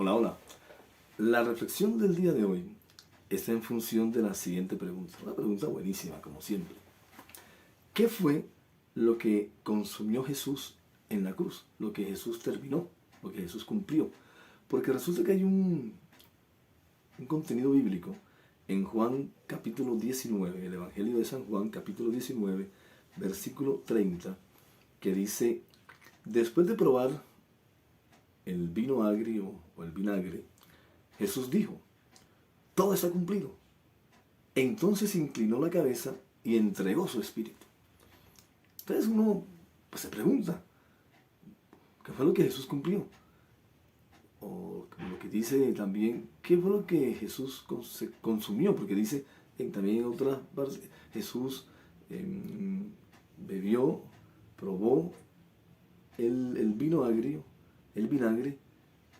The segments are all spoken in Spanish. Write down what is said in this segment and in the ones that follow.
Hola, hola. La reflexión del día de hoy está en función de la siguiente pregunta. Una pregunta buenísima, como siempre. ¿Qué fue lo que consumió Jesús en la cruz? Lo que Jesús terminó, lo que Jesús cumplió. Porque resulta que hay un contenido bíblico en Juan capítulo 19, el Evangelio de San Juan capítulo 19, versículo 30, que dice, después de probar el vino agrio o el vinagre, Jesús dijo, todo está cumplido. Entonces inclinó la cabeza y entregó su espíritu. Entonces uno pues, se pregunta, ¿qué fue lo que Jesús cumplió? O como lo que dice también, ¿qué fue lo que Jesús consumió? Porque dice también en otras partes, Jesús bebió, probó el vino agrio, el vinagre,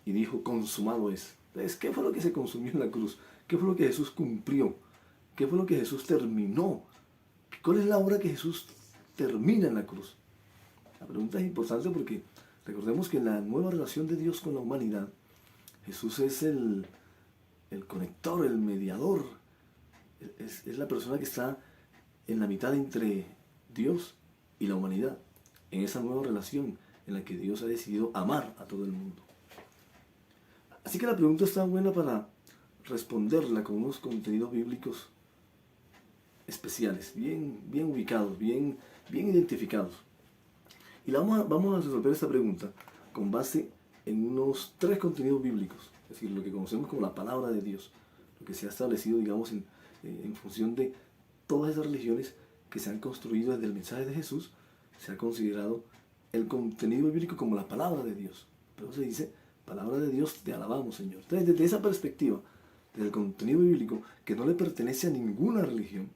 y dijo, consumado es. Entonces, ¿qué fue lo que se consumió en la cruz? ¿Qué fue lo que Jesús cumplió? ¿Qué fue lo que Jesús terminó? ¿Cuál es la obra que Jesús termina en la cruz? La pregunta es importante porque recordemos que en la nueva relación de Dios con la humanidad, Jesús es el conector, el mediador, es la persona que está en la mitad entre Dios y la humanidad, en esa nueva relación en la que Dios ha decidido amar a todo el mundo. Así que la pregunta está buena para responderla con unos contenidos bíblicos especiales, bien ubicados, bien identificados. Y vamos a resolver esta pregunta con base en unos 3 contenidos bíblicos, es decir, lo que conocemos como la palabra de Dios, lo que se ha establecido, digamos, en función de todas esas religiones que se han construido desde el mensaje de Jesús, se ha considerado el contenido bíblico como la palabra de Dios. Pero se dice, palabra de Dios, te alabamos, Señor. Entonces, desde esa perspectiva, desde el contenido bíblico, que no le pertenece a ninguna religión,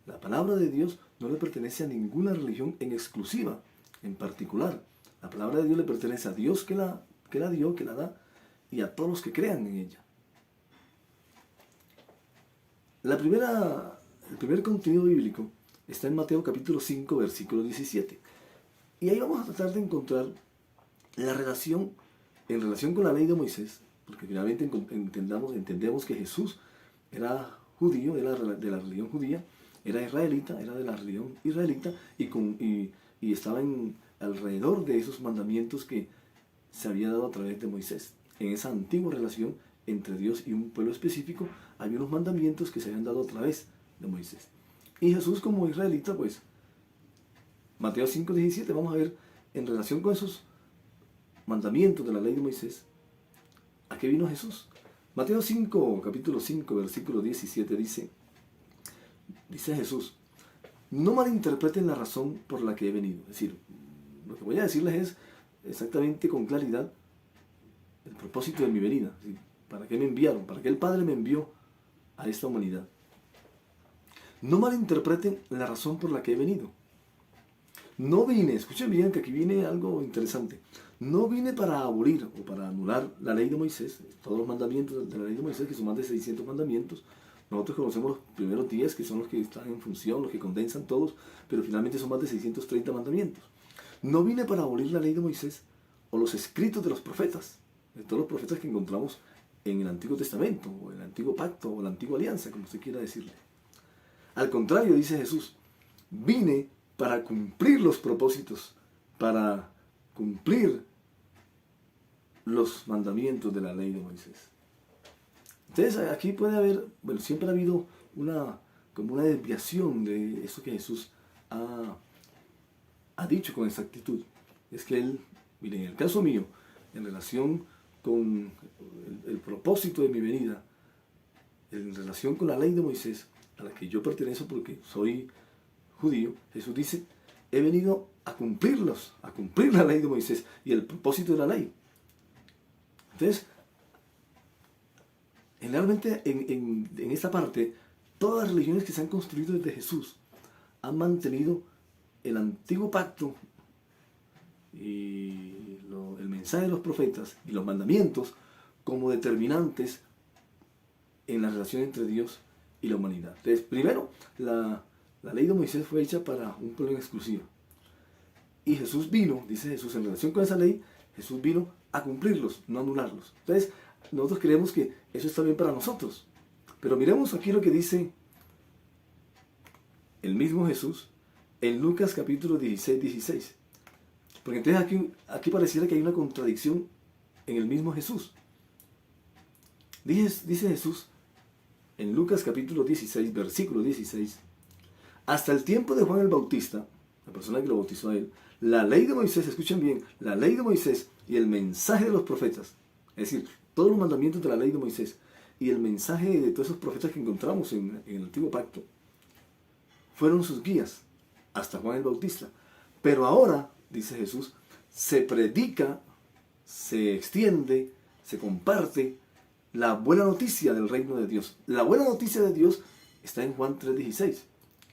la palabra de Dios no le pertenece a ninguna religión en exclusiva, en particular. La palabra de Dios le pertenece a Dios que la dio, que la da, y a todos los que crean en ella. El primer contenido bíblico está en Mateo capítulo 5, versículo 17. Y ahí vamos a tratar de encontrar la relación, en relación con la ley de Moisés, porque finalmente entendemos que Jesús era judío, era de la religión judía, era israelita, era de la religión israelita, y estaba alrededor de esos mandamientos que se había dado a través de Moisés. En esa antigua relación entre Dios y un pueblo específico, hay unos mandamientos que se habían dado a través de Moisés. Y Jesús como israelita, pues, Mateo 5:17, vamos a ver en relación con esos mandamientos de la ley de Moisés, ¿a qué vino Jesús? Mateo 5, capítulo 5, versículo 17 dice Jesús, no malinterpreten la razón por la que he venido. Es decir, lo que voy a decirles es exactamente con claridad el propósito de mi venida. ¿Sí? ¿Para qué me enviaron? ¿Para qué el Padre me envió a esta humanidad? No malinterpreten la razón por la que he venido. No vine, escuchen bien que aquí viene algo interesante. No vine para abolir o para anular la ley de Moisés, todos los mandamientos de la ley de Moisés, que son más de 600 mandamientos. Nosotros conocemos los primeros 10, que son los que están en función, los que condensan todos, pero finalmente son más de 630 mandamientos. No vine para abolir la ley de Moisés o los escritos de los profetas, de todos los profetas que encontramos en el Antiguo Testamento, o el Antiguo Pacto, o la Antigua Alianza, como usted quiera decirle. Al contrario, dice Jesús, vine para cumplir los propósitos, para cumplir los mandamientos de la ley de Moisés. Entonces aquí puede haber, bueno, siempre ha habido como una desviación de eso que Jesús ha dicho con exactitud. Es que Él, miren, en el caso mío, en relación con el propósito de mi venida, en relación con la ley de Moisés, a la que yo pertenezco porque soy judío, Jesús dice, he venido a cumplir la ley de Moisés y el propósito de la ley. Entonces, generalmente en esta parte, todas las religiones que se han construido desde Jesús han mantenido el antiguo pacto y el mensaje de los profetas y los mandamientos como determinantes en la relación entre Dios y la humanidad. Entonces, primero, la ley de Moisés fue hecha para un pueblo en exclusiva. Y Jesús vino, dice Jesús, en relación con esa ley, Jesús vino a cumplirlos, no a anularlos. Entonces, nosotros creemos que eso está bien para nosotros. Pero miremos aquí lo que dice el mismo Jesús en Lucas capítulo 16. Porque entonces aquí pareciera que hay una contradicción en el mismo Jesús. Dice Jesús en Lucas capítulo 16, versículo 16, hasta el tiempo de Juan el Bautista, la persona que lo bautizó a él, la ley de Moisés, escuchen bien, la ley de Moisés y el mensaje de los profetas, es decir, todos los mandamientos de la ley de Moisés y el mensaje de todos esos profetas que encontramos en el Antiguo Pacto, fueron sus guías hasta Juan el Bautista. Pero ahora, dice Jesús, se predica, se extiende, se comparte la buena noticia del reino de Dios. La buena noticia de Dios está en Juan 3:16.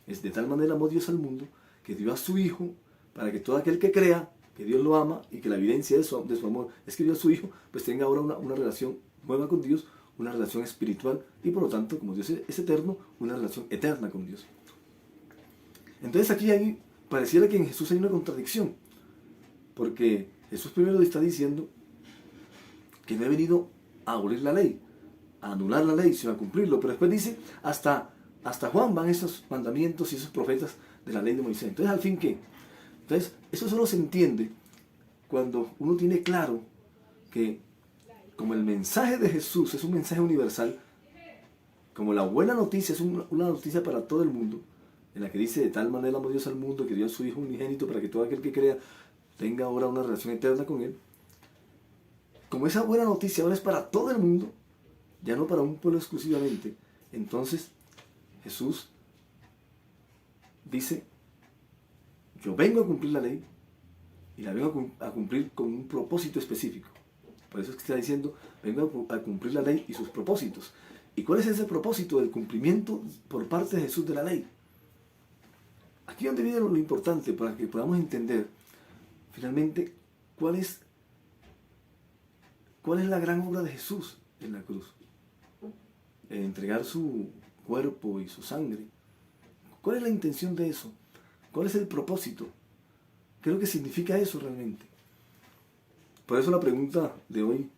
Es de tal manera amó Dios al mundo que dio a su Hijo para que todo aquel que crea que Dios lo ama y que la evidencia de su amor es que dio a su Hijo, pues tenga ahora una relación nueva con Dios, una relación espiritual y por lo tanto, como Dios es eterno, una relación eterna con Dios. Entonces aquí pareciera que en Jesús hay una contradicción, porque Jesús primero le está diciendo que no he venido a abolir la ley, a anular la ley, sino a cumplirlo, pero después dice, hasta Juan van esos mandamientos y esos profetas de la ley de Moisés. Entonces, ¿al fin qué? Entonces, eso solo se entiende cuando uno tiene claro que como el mensaje de Jesús es un mensaje universal, como la buena noticia es una noticia para todo el mundo, en la que dice, de tal manera amó Dios al mundo que dio a su Hijo unigénito para que todo aquel que crea tenga ahora una relación eterna con Él. Como esa buena noticia ahora es para todo el mundo, ya no para un pueblo exclusivamente, entonces Jesús dice, yo vengo a cumplir la ley y la vengo a cumplir con un propósito específico. Por eso es que está diciendo, vengo a cumplir la ley y sus propósitos. ¿Y cuál es ese propósito del cumplimiento por parte de Jesús de la ley? Aquí es donde viene lo importante para que podamos entender finalmente cuál es la gran obra de Jesús en la cruz. En entregar su cuerpo y su sangre. ¿Cuál es la intención de eso? ¿Cuál es el propósito? ¿Qué es lo que significa eso realmente? Por eso la pregunta de hoy,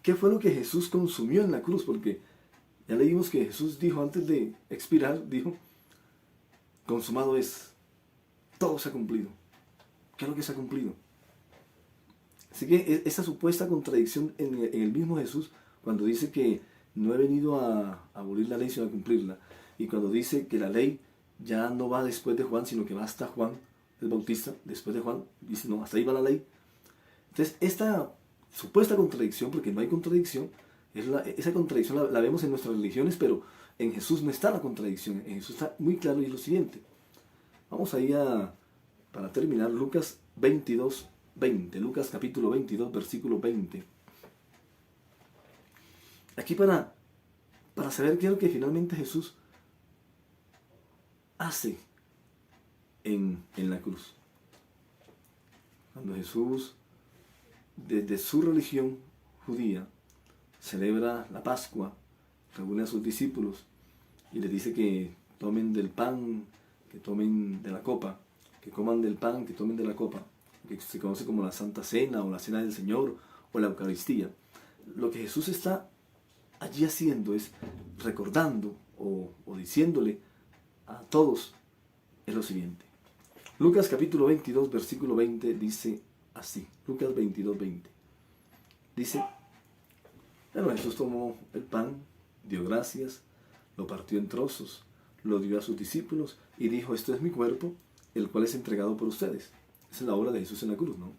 ¿qué fue lo que Jesús consumió en la cruz? Porque ya leímos que Jesús dijo antes de expirar, dijo, consumado es, todo se ha cumplido. ¿Qué es lo que se ha cumplido? Así que esa supuesta contradicción en el mismo Jesús, cuando dice que no he venido a abolir la ley sino a cumplirla, y cuando dice que la ley ya no va después de Juan, sino que va hasta Juan el Bautista, después de Juan, dice no, hasta ahí va la ley. Entonces esta supuesta contradicción, porque no hay contradicción, esa contradicción la vemos en nuestras religiones, pero en Jesús no está la contradicción, en Jesús está muy claro y es lo siguiente. Vamos ahí para terminar, Lucas 22:20, Lucas capítulo 22, versículo 20. Aquí para saber qué es lo que finalmente Jesús hace en la cruz. Cuando Jesús, desde su religión judía, celebra la Pascua, reúne a sus discípulos y les dice que tomen del pan, que tomen de la copa, que coman del pan, que tomen de la copa, que se conoce como la Santa Cena o la Cena del Señor o la Eucaristía. Lo que Jesús está allí haciendo es recordando o diciéndole a todos es lo siguiente. Lucas capítulo 22, versículo 20 dice así. Lucas 22, 20. Dice, bueno, Jesús tomó el pan, dio gracias, lo partió en trozos, lo dio a sus discípulos y dijo, esto es mi cuerpo, el cual es entregado por ustedes. Esa es la obra de Jesús en la cruz, ¿no?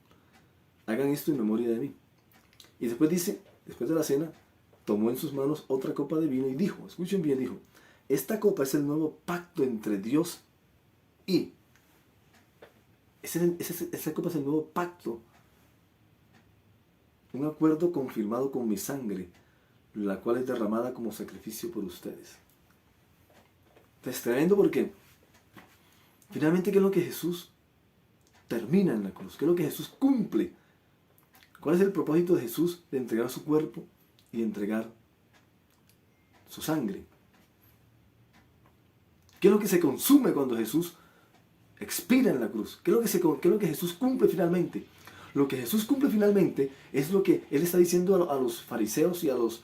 Hagan esto en memoria de mí. Y después dice, después de la cena, tomó en sus manos otra copa de vino y dijo, escuchen bien, dijo, esta copa es el nuevo pacto entre Dios y... Esa copa es el nuevo pacto, un acuerdo confirmado con mi sangre, la cual es derramada como sacrificio por ustedes. Es tremendo porque finalmente, ¿qué es lo que Jesús termina en la cruz? ¿Qué es lo que Jesús cumple? ¿Cuál es el propósito de Jesús de entregar su cuerpo y de entregar su sangre? ¿Qué es lo que se consume cuando Jesús expira en la cruz? ¿Qué es lo que Jesús cumple finalmente? lo que Jesús cumple finalmente es lo que Él está diciendo a los fariseos y a los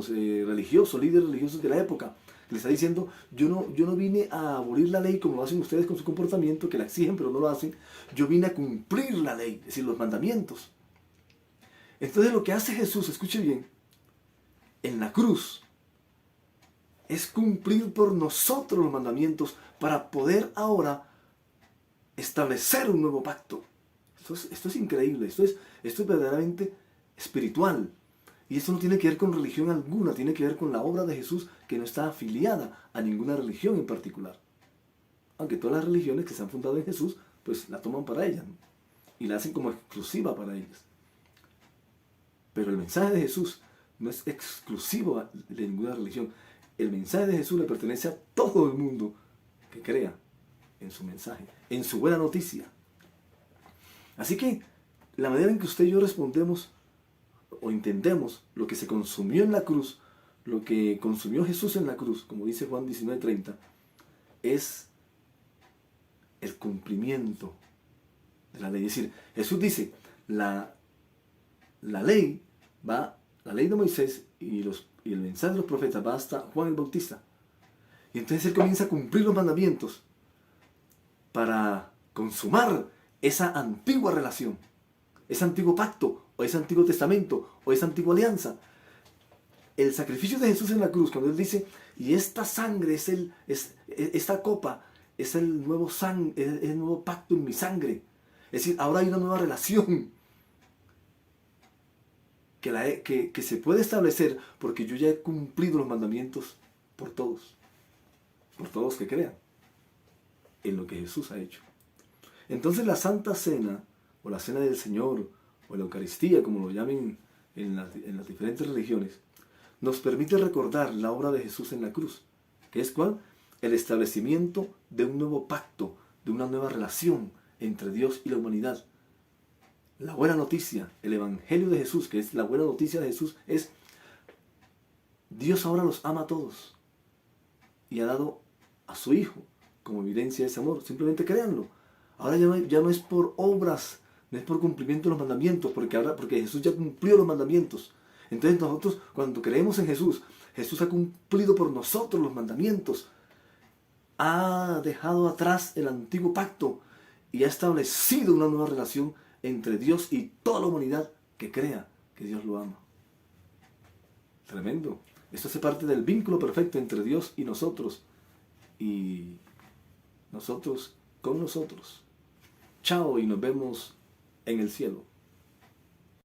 religiosos, líderes religiosos de la época. Le está diciendo, yo no vine a abolir la ley como lo hacen ustedes con su comportamiento, que la exigen pero no lo hacen. Yo vine a cumplir la ley, es decir, los mandamientos. Entonces lo que hace Jesús, escuche bien, en la cruz, es cumplir por nosotros los mandamientos para poder ahora establecer un nuevo pacto. Esto es increíble, esto es verdaderamente espiritual. Y esto no tiene que ver con religión alguna, tiene que ver con la obra de Jesús, que no está afiliada a ninguna religión en particular. Aunque todas las religiones que se han fundado en Jesús, pues la toman para ellas, ¿no? Y la hacen como exclusiva para ellas. Pero el mensaje de Jesús no es exclusivo de ninguna religión. El mensaje de Jesús le pertenece a todo el mundo que crea en su mensaje, en su buena noticia. Así que la manera en que usted y yo respondemos o entendemos lo que se consumió en la cruz, lo que consumió Jesús en la cruz, como dice Juan 19:30, es el cumplimiento de la ley. Es decir, Jesús dice, la ley de Moisés y el mensaje de los profetas va hasta Juan el Bautista. Y entonces Él comienza a cumplir los mandamientos para consumar esa antigua relación, ese antiguo pacto, o ese antiguo testamento, o esa antigua alianza. El sacrificio de Jesús en la cruz, cuando Él dice, y esta sangre esta copa es el nuevo pacto en mi sangre. Es decir, ahora hay una nueva relación que se puede establecer porque yo ya he cumplido los mandamientos por todos que crean en lo que Jesús ha hecho. Entonces la Santa Cena, o la Cena del Señor, o la Eucaristía, como lo llamen en las diferentes religiones, nos permite recordar la obra de Jesús en la cruz, que es ¿cuál? El establecimiento de un nuevo pacto, de una nueva relación entre Dios y la humanidad. La buena noticia, el Evangelio de Jesús, que es la buena noticia de Jesús, es Dios ahora los ama a todos y ha dado a su Hijo como evidencia de ese amor. Simplemente créanlo. Ahora ya no es por obras, no es por cumplimiento de los mandamientos, porque Jesús ya cumplió los mandamientos. Entonces nosotros, cuando creemos en Jesús, Jesús ha cumplido por nosotros los mandamientos, ha dejado atrás el antiguo pacto y ha establecido una nueva relación entre Dios y toda la humanidad que crea que Dios lo ama. Tremendo. Esto hace parte del vínculo perfecto entre Dios y nosotros nosotros con nosotros. Chao y nos vemos en el cielo.